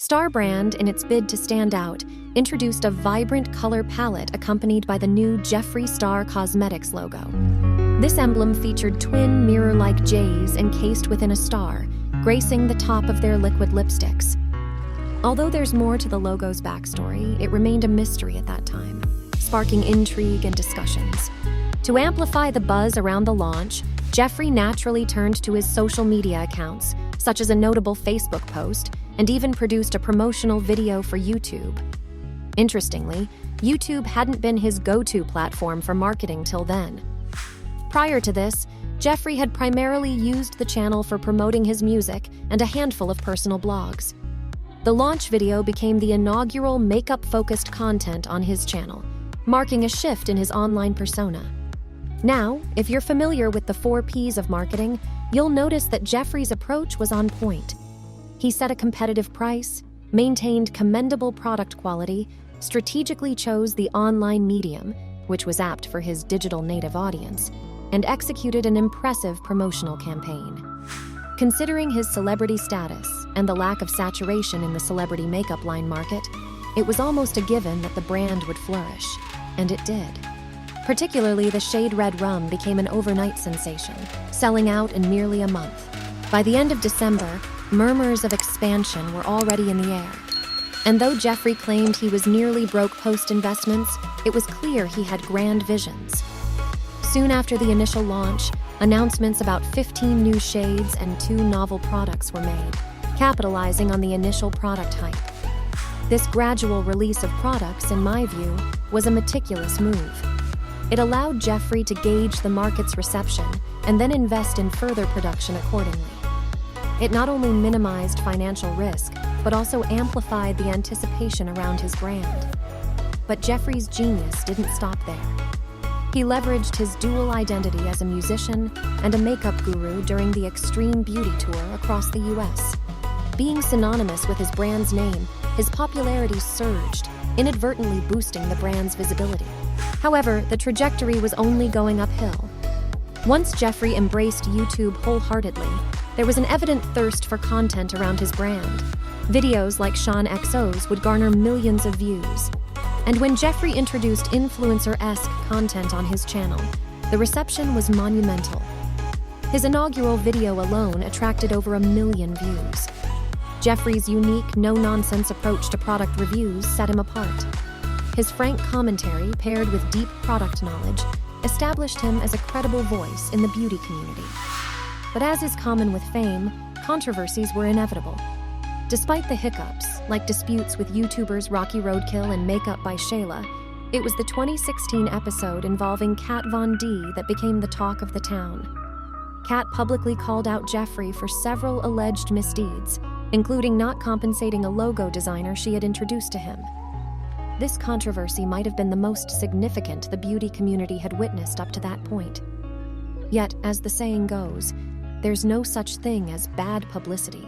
Star brand, in its bid to stand out, introduced a vibrant color palette accompanied by the new Jeffree Star Cosmetics logo. This emblem featured twin mirror-like J's encased within a star, gracing the top of their liquid lipsticks. Although there's more to the logo's backstory, it remained a mystery at that time, sparking intrigue and discussions. To amplify the buzz around the launch, Jeffree naturally turned to his social media accounts, such as a notable Facebook post, and even produced a promotional video for YouTube. Interestingly, YouTube hadn't been his go-to platform for marketing till then. Prior to this, Jeffree had primarily used the channel for promoting his music and a handful of personal blogs. The launch video became the inaugural makeup-focused content on his channel, marking a shift in his online persona. Now, if you're familiar with the 4 Ps of marketing, you'll notice that Jeffree's approach was on point. He set a competitive price, maintained commendable product quality, strategically chose the online medium, which was apt for his digital native audience, and executed an impressive promotional campaign. Considering his celebrity status and the lack of saturation in the celebrity makeup line market, it was almost a given that the brand would flourish, and it did. Particularly, the shade Red Rum became an overnight sensation, selling out in merely a month. By the end of December, murmurs of expansion were already in the air. And though Jeffree claimed he was nearly broke post-investments, it was clear he had grand visions. Soon after the initial launch, announcements about 15 new shades and 2 novel products were made, capitalizing on the initial product hype. This gradual release of products, in my view, was a meticulous move. It allowed Jeffree to gauge the market's reception and then invest in further production accordingly. It not only minimized financial risk, but also amplified the anticipation around his brand. But Jeffree's genius didn't stop there. He leveraged his dual identity as a musician and a makeup guru during the Extreme Beauty Tour across the US. Being synonymous with his brand's name, his popularity surged, inadvertently boosting the brand's visibility. However, the trajectory was only going uphill. Once Jeffree embraced YouTube wholeheartedly, there was an evident thirst for content around his brand. Videos like Sean XO's would garner millions of views. And when Jeffree introduced influencer-esque content on his channel, the reception was monumental. His inaugural video alone attracted over 1 million views. Jeffree's unique, no-nonsense approach to product reviews set him apart. His frank commentary, paired with deep product knowledge, established him as a credible voice in the beauty community. But as is common with fame, controversies were inevitable. Despite the hiccups, like disputes with YouTubers Rocky Roadkill and Makeup by Shayla, it was the 2016 episode involving Kat Von D that became the talk of the town. Kat publicly called out Jeffree for several alleged misdeeds, including not compensating a logo designer she had introduced to him. This controversy might have been the most significant the beauty community had witnessed up to that point. Yet, as the saying goes, there's no such thing as bad publicity.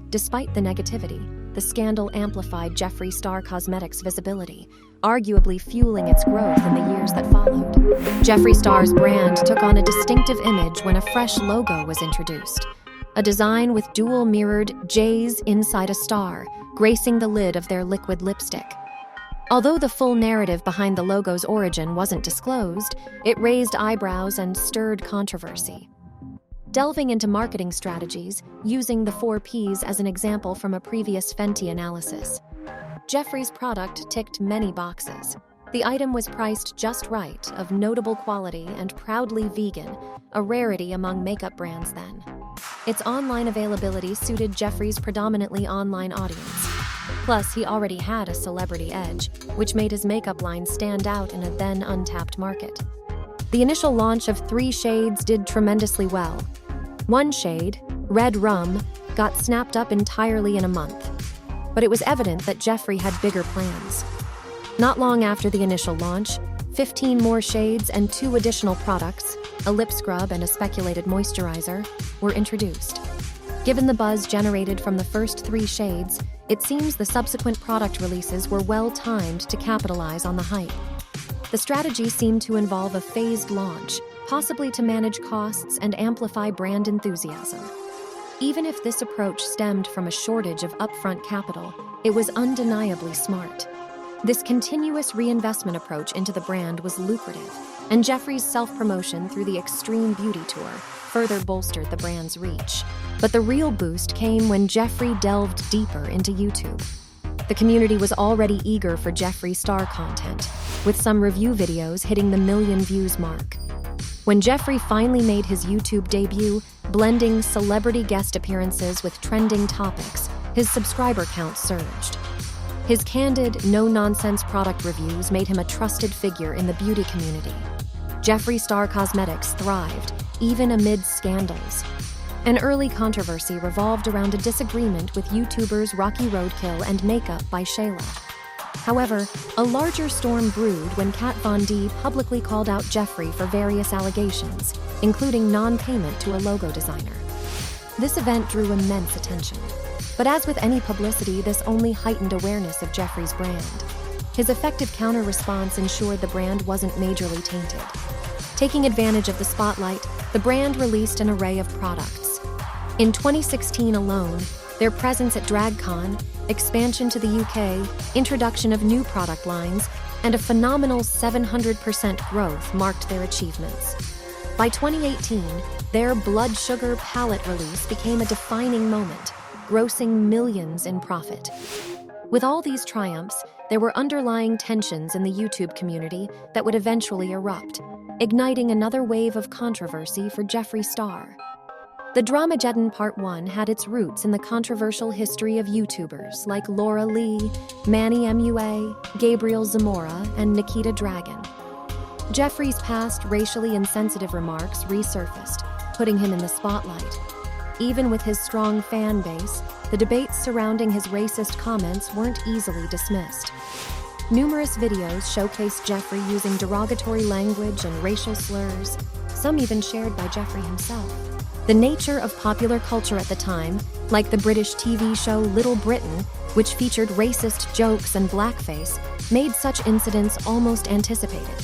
Despite the negativity, the scandal amplified Jeffree Star Cosmetics' visibility, arguably fueling its growth in the years that followed. Jeffree Star's brand took on a distinctive image when a fresh logo was introduced, a design with dual-mirrored J's inside a star, gracing the lid of their liquid lipstick. Although the full narrative behind the logo's origin wasn't disclosed, it raised eyebrows and stirred controversy. Delving into marketing strategies, using the 4 Ps as an example from a previous Fenty analysis, Jeffree's product ticked many boxes. The item was priced just right, of notable quality and proudly vegan, a rarity among makeup brands then. Its online availability suited Jeffree's predominantly online audience. Plus, he already had a celebrity edge, which made his makeup line stand out in a then untapped market. The initial launch of 3 shades did tremendously well. One shade, Red Rum, got snapped up entirely in a month. But it was evident that Jeffree had bigger plans. Not long after the initial launch, 15 more shades and 2 additional products, a lip scrub and a speculated moisturizer, were introduced. Given the buzz generated from the first 3 shades, it seems the subsequent product releases were well-timed to capitalize on the hype. The strategy seemed to involve a phased launch, possibly to manage costs and amplify brand enthusiasm. Even if this approach stemmed from a shortage of upfront capital, it was undeniably smart. This continuous reinvestment approach into the brand was lucrative, and Jeffree's self-promotion through the Extreme Beauty Tour further bolstered the brand's reach. But the real boost came when Jeffree delved deeper into YouTube. The community was already eager for Jeffree Star content, with some review videos hitting the 1 million views mark. When Jeffree finally made his YouTube debut, blending celebrity guest appearances with trending topics, his subscriber count surged. His candid, no-nonsense product reviews made him a trusted figure in the beauty community. Jeffree Star Cosmetics thrived, even amid scandals. An early controversy revolved around a disagreement with YouTubers Rocky Roadkill and Makeup by Shayla. However, a larger storm brewed when Kat Von D publicly called out Jeffree for various allegations, including non-payment to a logo designer. This event drew immense attention. But as with any publicity, this only heightened awareness of Jeffree's brand. His effective counter-response ensured the brand wasn't majorly tainted. Taking advantage of the spotlight, the brand released an array of products. In 2016 alone, their presence at DragCon, expansion to the UK, introduction of new product lines, and a phenomenal 700% growth marked their achievements. By 2018, their Blood Sugar palette release became a defining moment, grossing millions in profit. With all these triumphs, there were underlying tensions in the YouTube community that would eventually erupt, igniting another wave of controversy for Jeffree Star. The Dramageddon Part 1 had its roots in the controversial history of YouTubers like Laura Lee, Manny MUA, Gabriel Zamora, and Nikita Dragon. Jeffree's past racially insensitive remarks resurfaced, putting him in the spotlight. Even with his strong fan base, the debates surrounding his racist comments weren't easily dismissed. Numerous videos showcased Jeffree using derogatory language and racial slurs, some even shared by Jeffree himself. The nature of popular culture at the time, like the British TV show Little Britain, which featured racist jokes and blackface, made such incidents almost anticipated.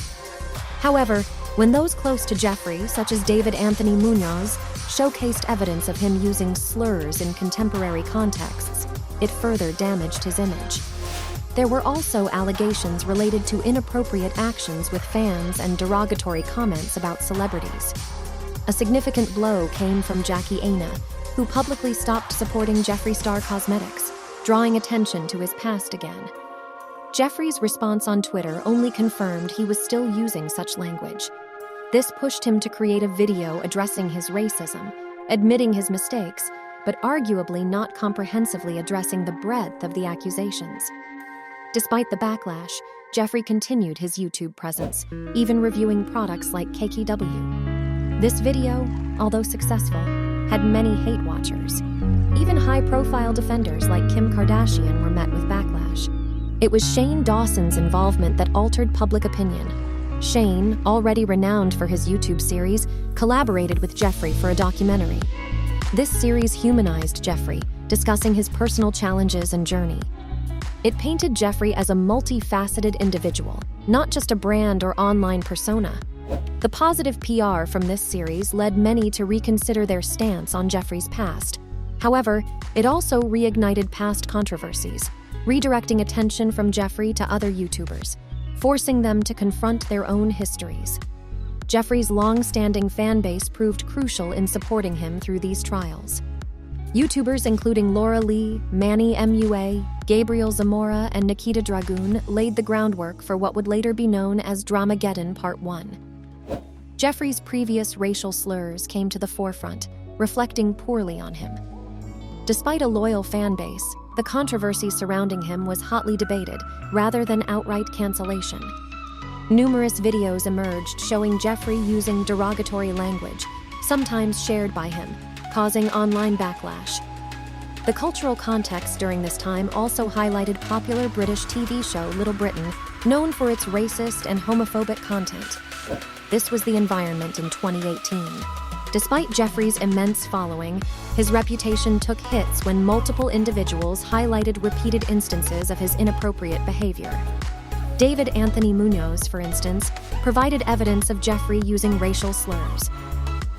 However, when those close to Jeffree, such as David Anthony Munoz, showcased evidence of him using slurs in contemporary contexts, it further damaged his image. There were also allegations related to inappropriate actions with fans and derogatory comments about celebrities. A significant blow came from Jackie Aina, who publicly stopped supporting Jeffree Star Cosmetics, drawing attention to his past again. Jeffree's response on Twitter only confirmed he was still using such language. This pushed him to create a video addressing his racism, admitting his mistakes, but arguably not comprehensively addressing the breadth of the accusations. Despite the backlash, Jeffree continued his YouTube presence, even reviewing products like KKW. This video, although successful, had many hate watchers. Even high-profile defenders like Kim Kardashian were met with backlash. It was Shane Dawson's involvement that altered public opinion. Shane, already renowned for his YouTube series, collaborated with Jeffree for a documentary. This series humanized Jeffree, discussing his personal challenges and journey. It painted Jeffree as a multifaceted individual, not just a brand or online persona. The positive PR from this series led many to reconsider their stance on Jeffree's past. However, it also reignited past controversies, redirecting attention from Jeffree to other YouTubers, forcing them to confront their own histories. Jeffree's long-standing fan base proved crucial in supporting him through these trials. YouTubers including Laura Lee, Manny MUA, Gabriel Zamora, and Nikita Dragun laid the groundwork for what would later be known as Dramageddon Part 1. Jeffree's previous racial slurs came to the forefront, reflecting poorly on him. Despite a loyal fan base, the controversy surrounding him was hotly debated, rather than outright cancellation. Numerous videos emerged showing Jeffree using derogatory language, sometimes shared by him, causing online backlash. The cultural context during this time also highlighted popular British TV show Little Britain, known for its racist and homophobic content. This was the environment in 2018. Despite Jeffree's immense following, his reputation took hits when multiple individuals highlighted repeated instances of his inappropriate behavior. David Anthony Munoz, for instance, provided evidence of Jeffree using racial slurs.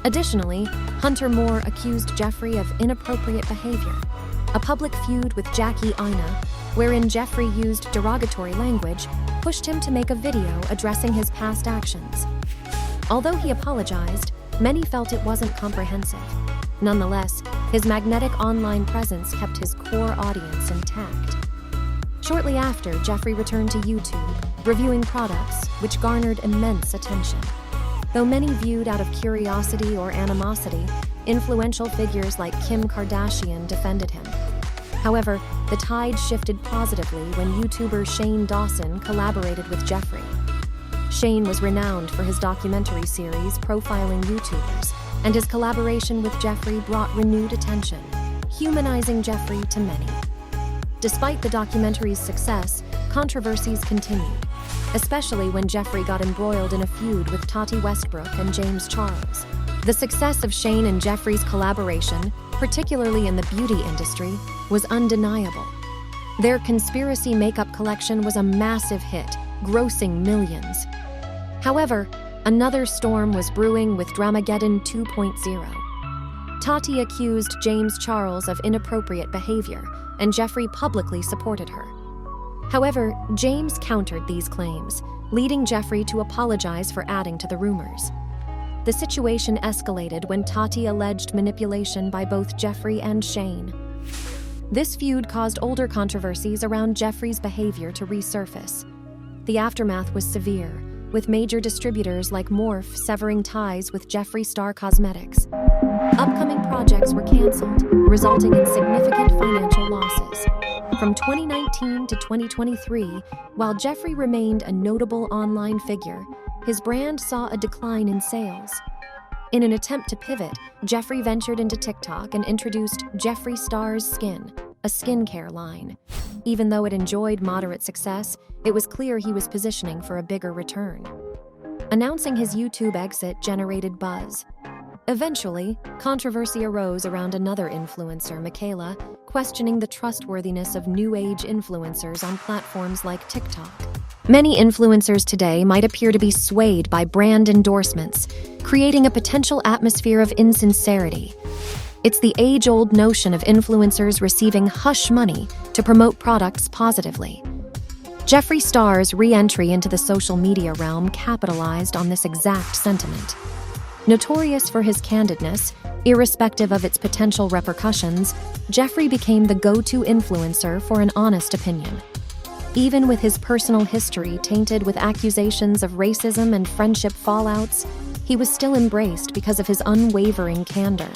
Additionally, Hunter Moore accused Jeffree of inappropriate behavior, a public feud with Jackie Aina, wherein Jeffree used derogatory language, pushed him to make a video addressing his past actions. Although he apologized, many felt it wasn't comprehensive. Nonetheless, his magnetic online presence kept his core audience intact. Shortly after, Jeffree returned to YouTube, reviewing products, which garnered immense attention. Though many viewed out of curiosity or animosity, influential figures like Kim Kardashian defended him. However, the tide shifted positively when YouTuber Shane Dawson collaborated with Jeffree. Shane was renowned for his documentary series profiling YouTubers, and his collaboration with Jeffree brought renewed attention, humanizing Jeffree to many. Despite the documentary's success, controversies continued, especially when Jeffree got embroiled in a feud with Tati Westbrook and James Charles. The success of Shane and Jeffree's collaboration, particularly in the beauty industry, was undeniable. Their conspiracy makeup collection was a massive hit, grossing millions. However, another storm was brewing with Dramageddon 2.0. Tati accused James Charles of inappropriate behavior, and Jeffree publicly supported her. However, James countered these claims, leading Jeffree to apologize for adding to the rumors. The situation escalated when Tati alleged manipulation by both Jeffree and Shane. This feud caused older controversies around Jeffree's behavior to resurface. The aftermath was severe, with major distributors like Morphe severing ties with Jeffree Star Cosmetics. Upcoming projects were canceled, resulting in significant financial losses. From 2019 to 2023, while Jeffree remained a notable online figure, his brand saw a decline in sales. In an attempt to pivot, Jeffree ventured into TikTok and introduced Jeffree Star's Skin, a skincare line. Even though it enjoyed moderate success, it was clear he was positioning for a bigger return. Announcing his YouTube exit generated buzz. Eventually, controversy arose around another influencer, Michaela, questioning the trustworthiness of new age influencers on platforms like TikTok. Many influencers today might appear to be swayed by brand endorsements, creating a potential atmosphere of insincerity. It's the age-old notion of influencers receiving hush money to promote products positively. Jeffree Star's re-entry into the social media realm capitalized on this exact sentiment. Notorious for his candidness, irrespective of its potential repercussions, Jeffree became the go-to influencer for an honest opinion. Even with his personal history tainted with accusations of racism and friendship fallouts, he was still embraced because of his unwavering candor.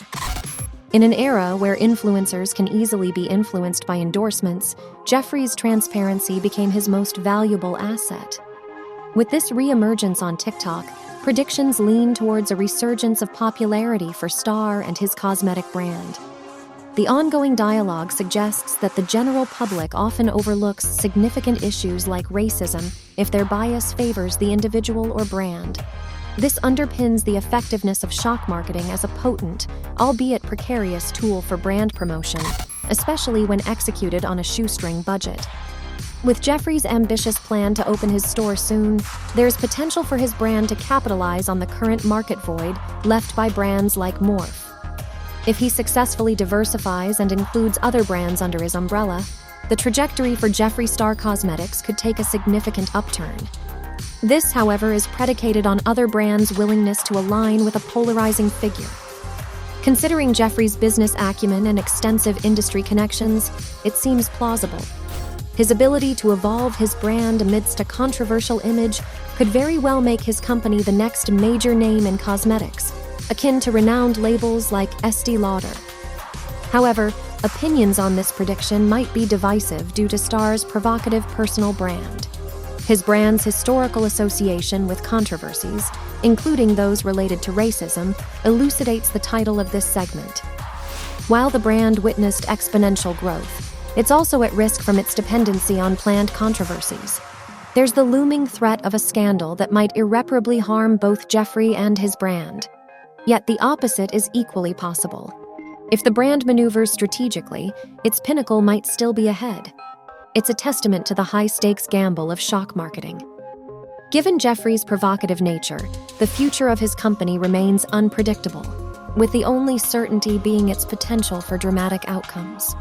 In an era where influencers can easily be influenced by endorsements, Jeffree's transparency became his most valuable asset. With this re-emergence on TikTok, predictions lean towards a resurgence of popularity for Star and his cosmetic brand. The ongoing dialogue suggests that the general public often overlooks significant issues like racism if their bias favors the individual or brand. This underpins the effectiveness of shock marketing as a potent, albeit precarious tool for brand promotion, especially when executed on a shoestring budget. With Jeffree's ambitious plan to open his store soon, there's potential for his brand to capitalize on the current market void left by brands like Morphe. If he successfully diversifies and includes other brands under his umbrella, the trajectory for Jeffree Star Cosmetics could take a significant upturn. This, however, is predicated on other brands' willingness to align with a polarizing figure. Considering Jeffree's business acumen and extensive industry connections, it seems plausible. His ability to evolve his brand amidst a controversial image could very well make his company the next major name in cosmetics, akin to renowned labels like Estee Lauder. However, opinions on this prediction might be divisive due to Star's provocative personal brand. His brand's historical association with controversies, including those related to racism, elucidates the title of this segment. While the brand witnessed exponential growth, it's also at risk from its dependency on planned controversies. There's the looming threat of a scandal that might irreparably harm both Jeffree and his brand. Yet the opposite is equally possible. If the brand maneuvers strategically, its pinnacle might still be ahead. It's a testament to the high-stakes gamble of shock marketing. Given Jeffree's provocative nature, the future of his company remains unpredictable, with the only certainty being its potential for dramatic outcomes.